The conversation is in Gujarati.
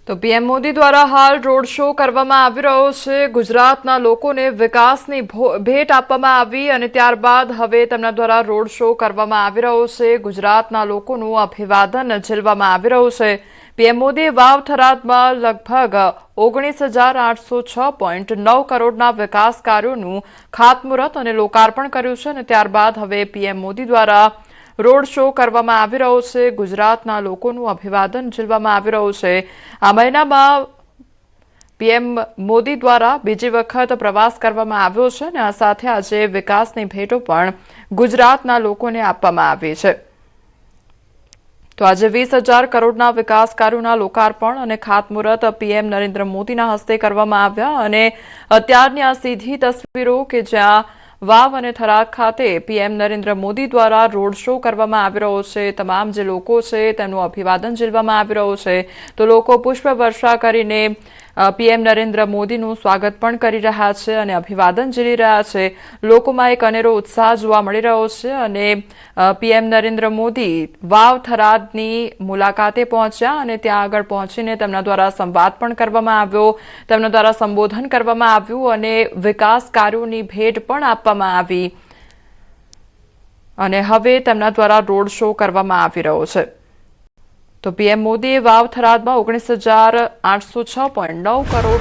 તો પીએમ મોદી દ્વારા હાલ રોડ શો કરવામાં આવી રહ્યો છે। ગુજરાતના લોકોને વિકાસની ભેટ આપવામાં આવી અને ત્યારબાદ હવે તેમના દ્વારા રોડ શો કરવામાં આવી રહ્યો છે। ગુજરાતના લોકોનું અભિવાદન ઝીલવામાં આવી રહ્યું છે। પીએમ મોદીએ વાવ થરાદમાં લગભગ 19,806.9 કરોડના વિકાસ કાર્યોનું ખાતમુહૂર્ત અને લોકાર્પણ કર્યું છે અને ત્યારબાદ હવે પીએમ મોદી દ્વારા રોડ શો કરવામાં આવી રહ્યો છે। ગુજરાતના લોકોનું અભિવાદન ઝીલવામાં આવી રહ્યું છે। આ મહિનામાં પીએમ મોદી દ્વારા બીજી વખત પ્રવાસ કરવામાં આવ્યો છે અને આ સાથે આજે વિકાસની ભેટો પણ ગુજરાતના લોકોને આપવામાં આવી છે। તો આજે 20,000 કરોડના વિકાસ કાર્યોના લોકાર્પણ અને ખાતમુહૂર્ત પીએમ નરેન્દ્ર મોદીના હસ્તે કરવામાં આવ્યા અને અત્યારની આ સીધી તસવીરો કે જ્યાં વાવ અને થરાદ ખાતે પીએમ નરેન્દ્ર મોદી દ્વારા રોડ શો કરવામાં આવી રહ્યો છે। તમામ જે લોકો છે તેમનું અભિવાદન ઝીલવામાં આવી રહ્યું છે। તો લોકો પુષ્પવર્ષા કરીને પીએમ નરેન્દ્ર મોદીનું સ્વાગત પણ કરી રહ્યા છે અને અભિવાદન ઝીલી રહ્યા છે। લોકોમાં એક અનેરો ઉત્સાહ જોવા મળી રહ્યો છે અને પીએમ નરેન્દ્ર મોદી વાવ થરાદની મુલાકાતે પહોંચ્યા અને ત્યાં આગળ પહોંચીને તેમના દ્વારા સંવાદ પણ કરવામાં આવ્યો, તેમના દ્વારા સંબોધન કરવામાં આવ્યું અને વિકાસ કાર્યોની ભેટ પણ આપવામાં આવી અને હવે તેમના દ્વારા રોડ શો કરવામાં આવી રહ્યો છે। તો પીએમ મોદીએ વાવ થરાદમાં 19,806.9 કરોડ